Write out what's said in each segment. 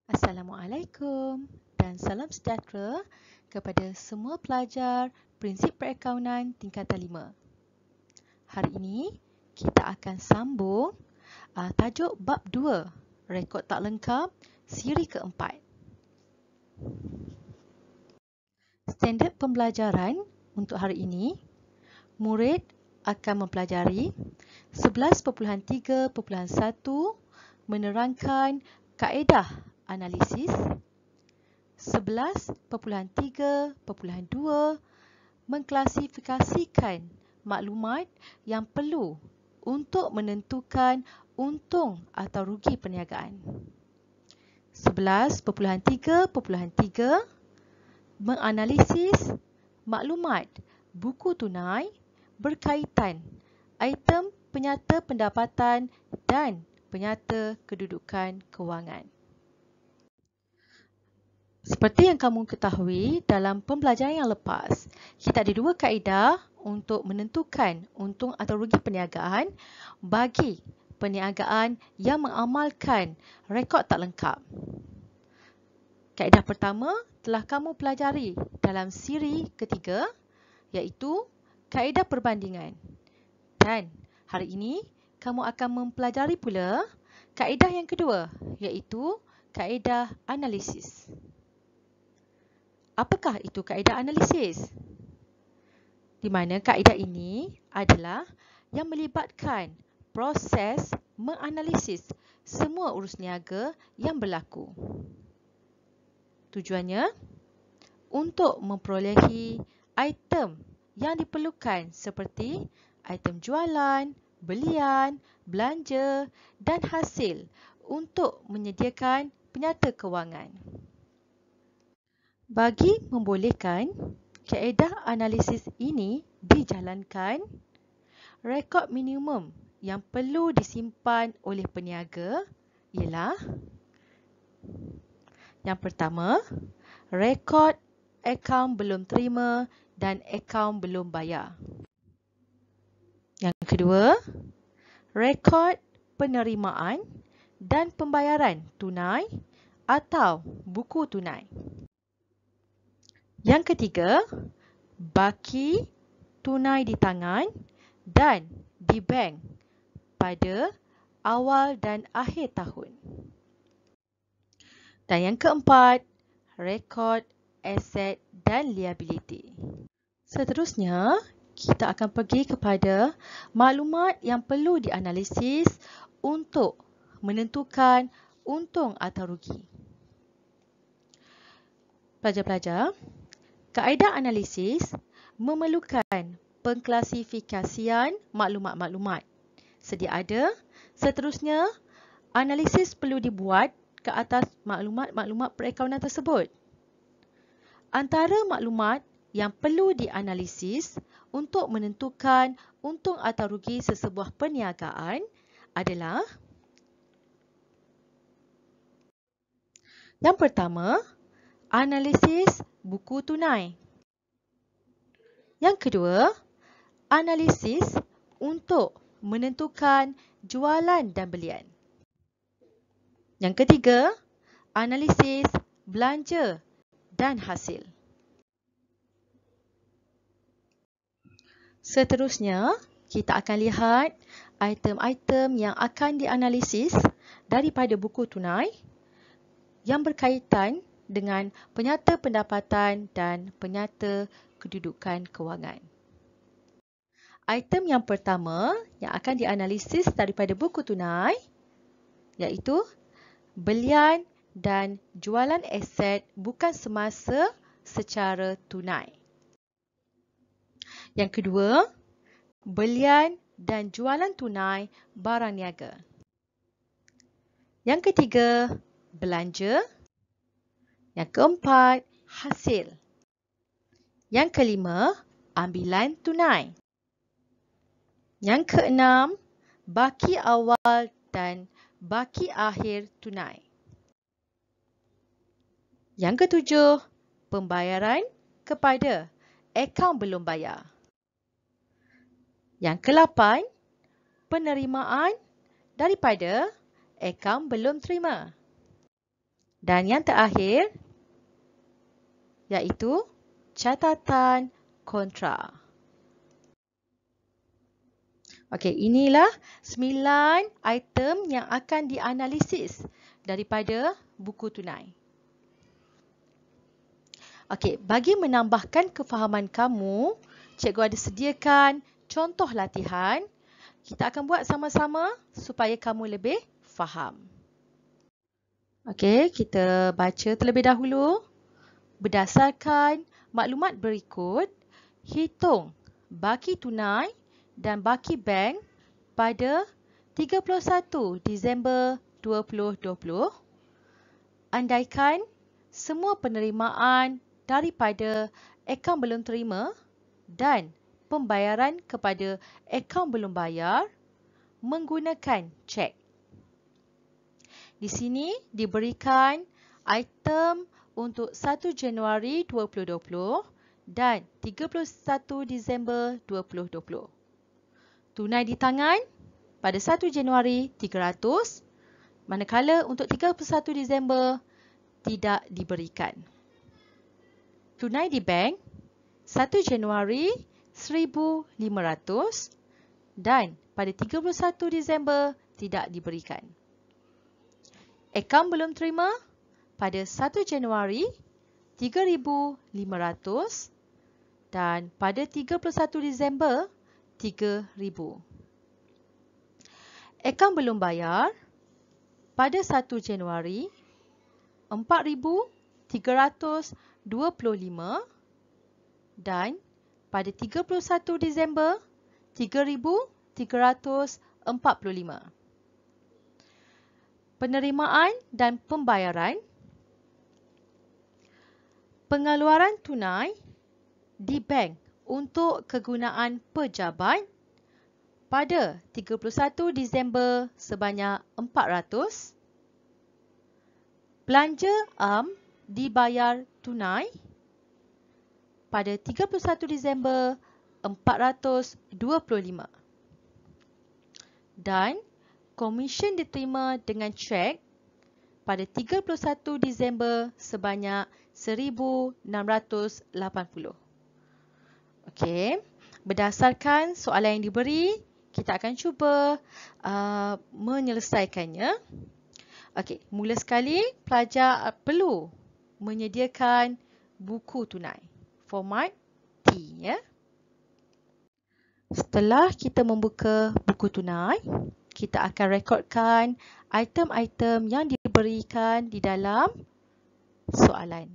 Assalamualaikum dan salam sejahtera kepada semua pelajar Prinsip Perakaunan tingkatan 5. Hari ini kita akan sambung tajuk bab 2, rekod tak lengkap, siri keempat. Standard pembelajaran untuk hari ini, murid akan mempelajari 11.3.1 menerangkan kaedah analisis, 11.3.2 mengklasifikasikan maklumat yang perlu untuk menentukan untung atau rugi perniagaan. 11.3.3 menganalisis maklumat buku tunai berkaitan item penyata pendapatan dan penyata kedudukan kewangan. Seperti yang kamu ketahui, dalam pembelajaran yang lepas, kita ada dua kaedah untuk menentukan untung atau rugi perniagaan bagi perniagaan yang mengamalkan rekod tak lengkap. Kaedah pertama telah kamu pelajari dalam siri ketiga, iaitu kaedah perbandingan. Dan hari ini, kamu akan mempelajari pula kaedah yang kedua, iaitu kaedah analisis. Apakah itu kaedah analisis? Di mana kaedah ini adalah yang melibatkan proses menganalisis semua urus niaga yang berlaku. Tujuannya untuk memperolehi item yang diperlukan seperti item jualan, belian, belanja dan hasil untuk menyediakan penyata kewangan. Bagi membolehkan kaedah analisis ini dijalankan, rekod minimum yang perlu disimpan oleh peniaga ialah yang pertama, rekod akaun belum terima dan akaun belum bayar. Yang kedua, rekod penerimaan dan pembayaran tunai atau buku tunai. Yang ketiga, baki tunai di tangan dan di bank pada awal dan akhir tahun. Dan yang keempat, rekod aset dan liability. Seterusnya, kita akan pergi kepada maklumat yang perlu dianalisis untuk menentukan untung atau rugi. Pelajar-pelajar, kaedah analisis memerlukan pengklasifikasian maklumat-maklumat. Sedia ada, seterusnya analisis perlu dibuat ke atas maklumat-maklumat perakaunan tersebut. Antara maklumat yang perlu dianalisis untuk menentukan untung atau rugi sesebuah perniagaan adalah yang pertama, analisis buku tunai. Yang kedua, analisis untuk menentukan jualan dan belian. Yang ketiga, analisis belanja dan hasil. Seterusnya, kita akan lihat item-item yang akan dianalisis daripada buku tunai yang berkaitan dengan penyata pendapatan dan penyata kedudukan kewangan. Item yang pertama yang akan dianalisis daripada buku tunai iaitu belian dan jualan aset bukan semasa secara tunai. Yang kedua, belian dan jualan tunai barang niaga. Yang ketiga, belanja. Yang keempat, hasil. Yang kelima, ambilan tunai. Yang keenam, baki awal dan baki akhir tunai. Yang ketujuh, pembayaran kepada akaun belum bayar. Yang kelapan, penerimaan daripada akaun belum terima. Dan yang terakhir iaitu catatan kontra. Okey, inilah 9 item yang akan dianalisis daripada buku tunai. Okey, bagi menambahkan kefahaman kamu, cikgu ada sediakan contoh latihan. Kita akan buat sama-sama supaya kamu lebih faham. Okey, kita baca terlebih dahulu. Berdasarkan maklumat berikut, hitung baki tunai dan baki bank pada 31 Disember 2020. Andaikan semua penerimaan daripada akaun belum terima dan pembayaran kepada akaun belum bayar menggunakan cek. Di sini diberikan item untuk 1 Januari 2020 dan 31 Disember 2020. Tunai di tangan pada 1 Januari 300, manakala untuk 31 Disember tidak diberikan. Tunai di bank 1 Januari 1,500 dan pada 31 Disember tidak diberikan. Akaun belum terima pada 1 Januari 3,500 dan pada 31 Disember 3,000. Akaun belum bayar pada 1 Januari 4,325 dan pada 31 Disember 3,345. Penerimaan dan pembayaran. Pengeluaran tunai di bank untuk kegunaan pejabat pada 31 Disember sebanyak 400. Belanja am dibayar tunai pada 31 Disember 425. Dan komisen diterima dengan cek pada 31 Disember sebanyak 1,680. Okey, berdasarkan soalan yang diberi, kita akan cuba menyelesaikannya. Okey, mula sekali pelajar perlu menyediakan buku tunai, format T ya. Setelah kita membuka buku tunai, kita akan rekodkan item-item yang diberikan di dalam soalan.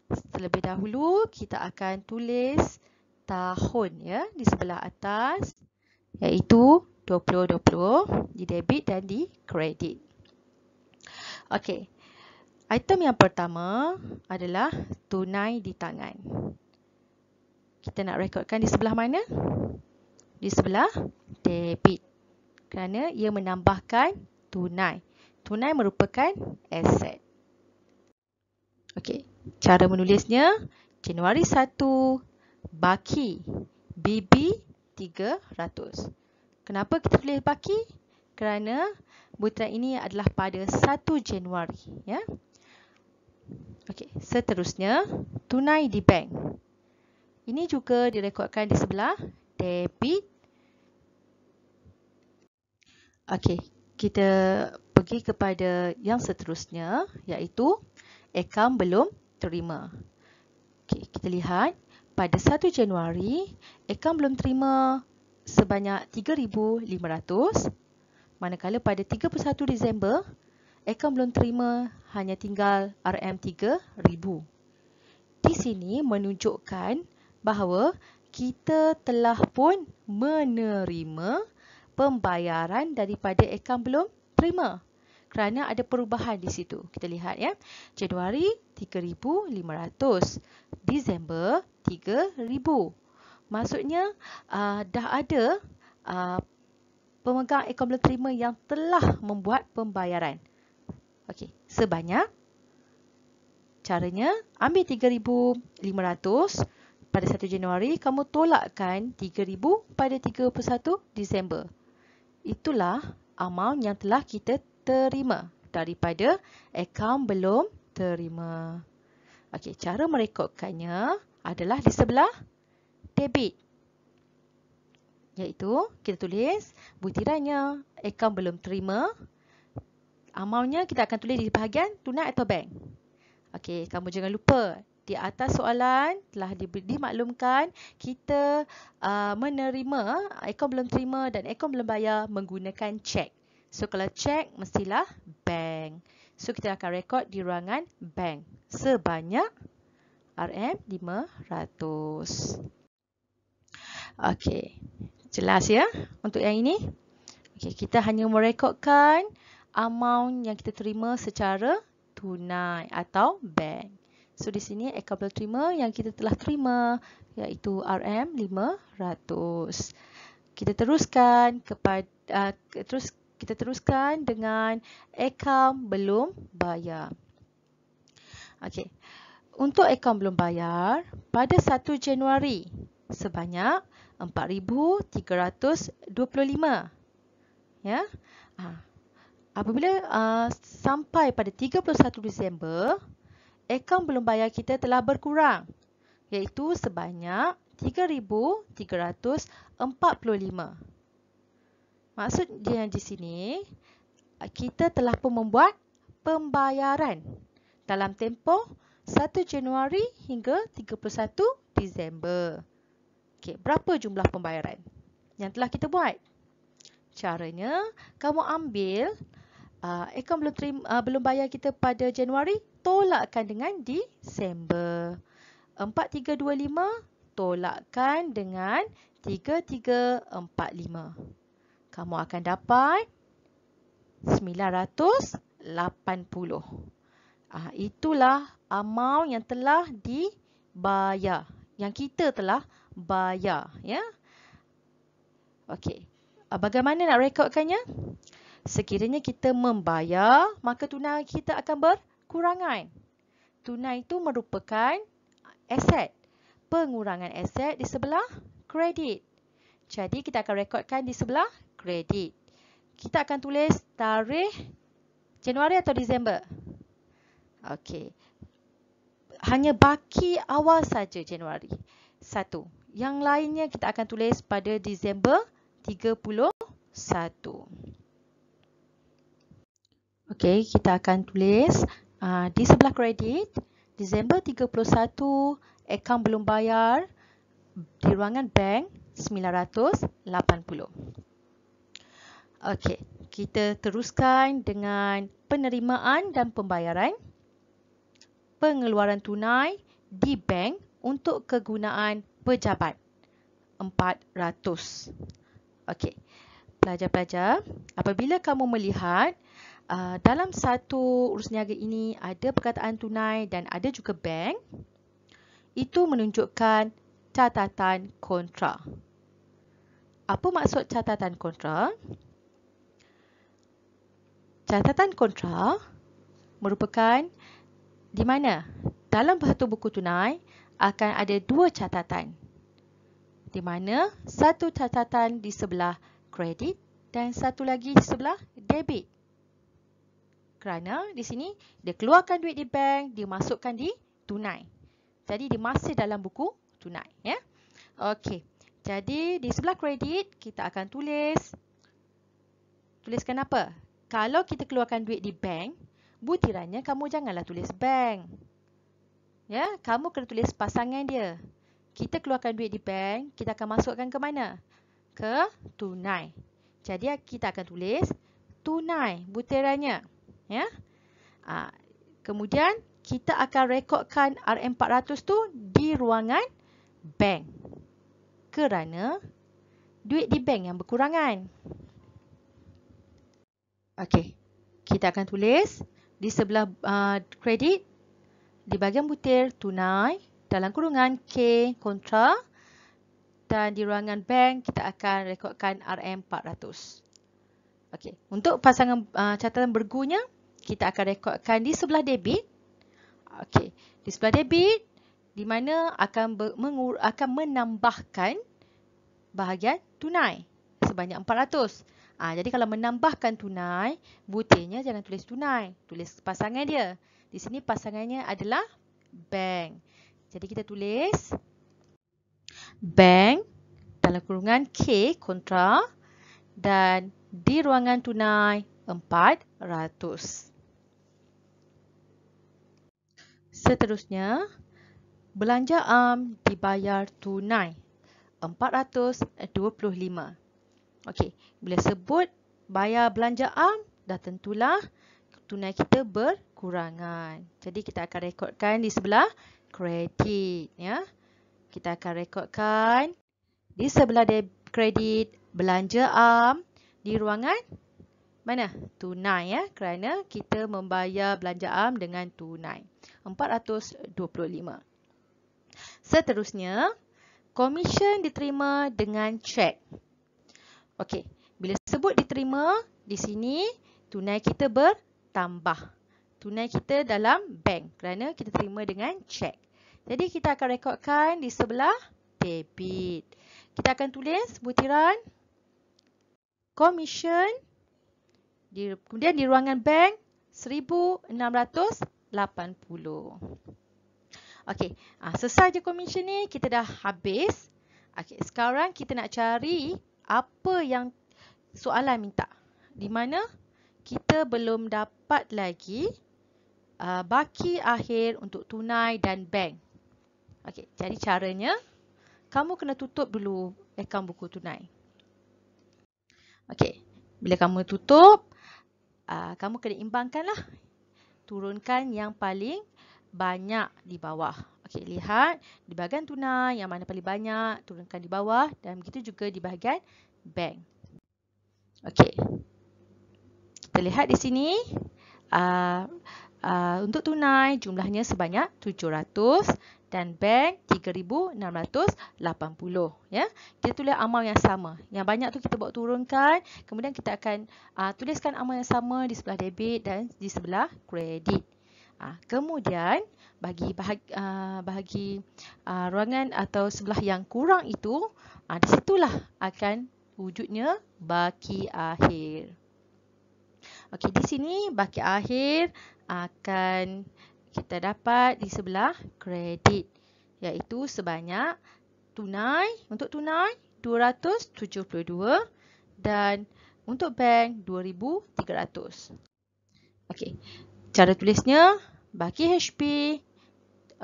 Terlebih dahulu, kita akan tulis tahun ya di sebelah atas, iaitu 2020 di debit dan di kredit. Okey, item yang pertama adalah tunai di tangan. Kita nak rekodkan di sebelah mana? Di sebelah debit. Kerana ia menambahkan tunai. Tunai merupakan aset. Okey, cara menulisnya Januari 1 baki BB 300. Kenapa kita tulis baki? Kerana butiran ini adalah pada 1 Januari ya. Okey, seterusnya tunai di bank. Ini juga direkodkan di sebelah debit. Okey, kita pergi kepada yang seterusnya, iaitu akaun belum terima. Okey, kita lihat pada 1 Januari akaun belum terima sebanyak 3,500, manakala pada 31 Disember akaun belum terima hanya tinggal RM3,000. Di sini menunjukkan bahawa kita telah pun menerima pembayaran daripada akaun belum terima. Kerana ada perubahan di situ. Kita lihat ya. Januari 3,500. Disember 3,000. Maksudnya dah ada pemegang akaun belum terima yang telah membuat pembayaran. Okey, sebanyak. Caranya ambil 3,500 pada 1 Januari, kamu tolakkan 3,000 pada 31 Disember. Itulah amount yang telah kita terima daripada akaun belum terima. Okey, cara merekodkannya adalah di sebelah debit. Iaitu kita tulis butirannya akaun belum terima. Amountnya kita akan tulis di bahagian tunai atau bank. Okey, kamu jangan lupa di atas soalan telah dimaklumkan kita menerima akaun belum terima dan akaun belum bayar menggunakan cek. So kalau cek mestilah bank. So kita akan rekod di ruangan bank sebanyak RM500. Okey, jelas ya untuk yang ini? Okey, kita hanya merekodkan amount yang kita terima secara tunai atau bank. So di sini akaun belum terima yang kita telah terima iaitu RM500. Kita teruskan teruskan dengan akaun belum bayar. Okey. Untuk akaun belum bayar pada 1 Januari sebanyak RM4,325. Ya. Apabila sampai pada 31 Disember, akaun belum bayar kita telah berkurang iaitu sebanyak RM3,345. Maksud dia di sini, kita telah pun membuat pembayaran dalam tempoh 1 Januari hingga 31 Disember. Okey, berapa jumlah pembayaran yang telah kita buat? Caranya, kamu ambil akaun belum bayar kita pada Januari, tolakkan dengan Disember. 4,325 tolakkan dengan 3,345. Kamu akan dapat 980. Itulah amount yang telah dibayar, yang kita telah bayar, ya. Okey. Bagaimana nak rekodkannya? Sekiranya kita membayar, maka tunai kita akan berkurangan. Tunai itu merupakan aset. Pengurangan aset di sebelah kredit. Jadi kita akan rekodkan di sebelah kredit. Kita akan tulis tarikh Januari atau Disember. Okey. Hanya baki awal saja Januari. 1. Yang lainnya kita akan tulis pada Disember 31. Okey, kita akan tulis di sebelah kredit Disember 31 akaun belum bayar di ruangan bank 980. Okey, kita teruskan dengan penerimaan dan pembayaran. Pengeluaran tunai di bank untuk kegunaan pejabat 400. Okey. Pelajar-pelajar, apabila kamu melihat dalam satu urus niaga ini ada perkataan tunai dan ada juga bank, itu menunjukkan catatan kontra. Apa maksud catatan kontra? Catatan kontra merupakan di mana dalam satu buku tunai akan ada dua catatan. Di mana satu catatan di sebelah kredit dan satu lagi di sebelah debit. Kerana di sini dia keluarkan duit di bank, dia masukkan di tunai. Jadi dia masih dalam buku tunai, ya. Okey. Jadi di sebelah kredit kita akan tuliskan apa? Kalau kita keluarkan duit di bank, butirannya kamu janganlah tulis bank. Ya, kamu kena tulis pasangan dia. Kita keluarkan duit di bank, kita akan masukkan ke mana? Ke tunai. Jadi kita akan tulis tunai butirannya. Ya. Kemudian kita akan rekodkan RM400 tu di ruangan bank. Kerana duit di bank yang berkurangan. Okey. Kita akan tulis di sebelah kredit di bahagian butir tunai dalam kurungan K kontra dan di ruangan bank kita akan rekodkan RM400. Okey, untuk pasangan catatan bergunya kita akan rekodkan di sebelah debit. Okey, di sebelah debit di mana akan menambahkan bahagian tunai sebanyak 400. Jadi kalau menambahkan tunai, butirnya jangan tulis tunai. Tulis pasangan dia. Di sini pasangannya adalah bank. Jadi kita tulis bank dalam kurungan K kontra dan di ruangan tunai 400. Seterusnya, belanja am dibayar tunai 425. Okey, bila sebut bayar belanja am, dah tentulah tunai kita berkurangan. Jadi kita akan rekodkan di sebelah kredit, ya. Kita akan rekodkan di sebelah kredit belanja am di ruangan mana? Tunai, ya, kerana kita membayar belanja am dengan tunai 425. Seterusnya, komisen diterima dengan cek. Okey, bila sebut diterima, di sini tunai kita bertambah. Tunai kita dalam bank kerana kita terima dengan cek. Jadi kita akan rekodkan di sebelah debit. Kita akan tulis butiran komisen, kemudian di ruangan bank 1680. Okey, selesai je komisen ni, kita dah habis. Okey, sekarang kita nak cari apa yang soalan minta. Di mana kita belum dapat lagi baki akhir untuk tunai dan bank. Okey, jadi caranya kamu kena tutup dulu akaun buku tunai. Okey, bila kamu tutup, kamu kena imbangkanlah. Turunkan yang paling banyak di bawah. Okey, lihat di bahagian tunai yang mana paling banyak, turunkan di bawah dan begitu juga di bahagian bank. Okey. Kita lihat di sini untuk tunai jumlahnya sebanyak 700 dan bank 3680, ya. Kita tulis amal yang sama. Yang banyak tu kita bawa turunkan, kemudian kita akan tuliskan amal yang sama di sebelah debit dan di sebelah kredit. Kemudian bagi bahagi ruangan atau sebelah yang kurang itu, di situlah akan wujudnya baki akhir. Okey, di sini baki akhir akan kita dapat di sebelah kredit, iaitu sebanyak untuk tunai 272 dan untuk bank 2300. Okey, cara tulisnya baki HP,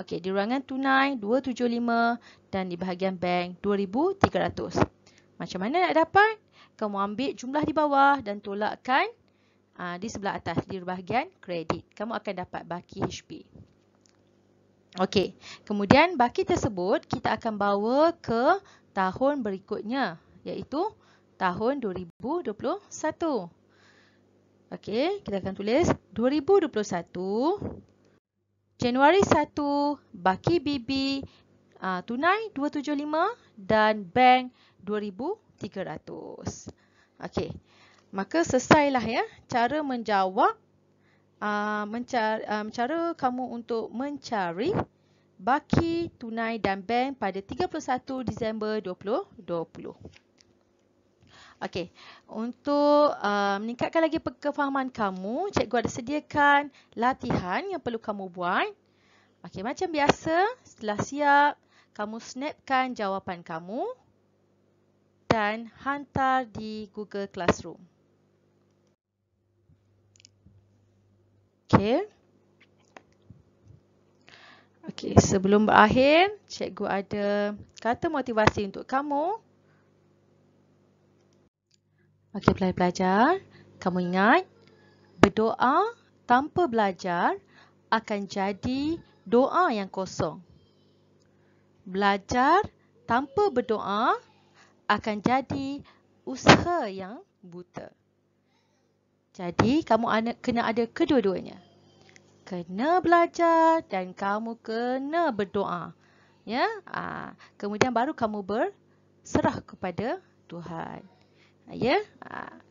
okey, di ruangan tunai 275 dan di bahagian bank 2300. Macam mana nak dapat? Kamu ambil jumlah di bawah dan tolakkan di sebelah atas di bahagian kredit. Kamu akan dapat baki HP. Okey, kemudian baki tersebut kita akan bawa ke tahun berikutnya, iaitu tahun 2021. Okey, kita akan tulis 2021 Januari 1 baki BB tunai 275 dan bank 2300. Okey. Maka selesailah, ya, cara menjawab cara kamu untuk mencari baki tunai dan bank pada 31 Disember 2020. Okey, untuk meningkatkan lagi kefahaman kamu, cikgu ada sediakan latihan yang perlu kamu buat. Okey, macam biasa, setelah siap, kamu snapkan jawapan kamu dan hantar di Google Classroom. Okey, sebelum berakhir, cikgu ada kata motivasi untuk kamu. Okey, pelajar-pelajar, kamu ingat, berdoa tanpa belajar akan jadi doa yang kosong. Belajar tanpa berdoa akan jadi usaha yang buta. Jadi, kamu kena ada kedua-duanya. Kena belajar dan kamu kena berdoa. Ya, kemudian baru kamu berserah kepada Tuhan. Ya,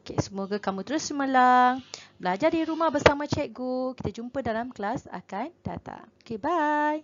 okay, semoga kamu terus semelang. Belajar di rumah bersama cikgu. Kita jumpa dalam kelas akan datang. Okay, bye.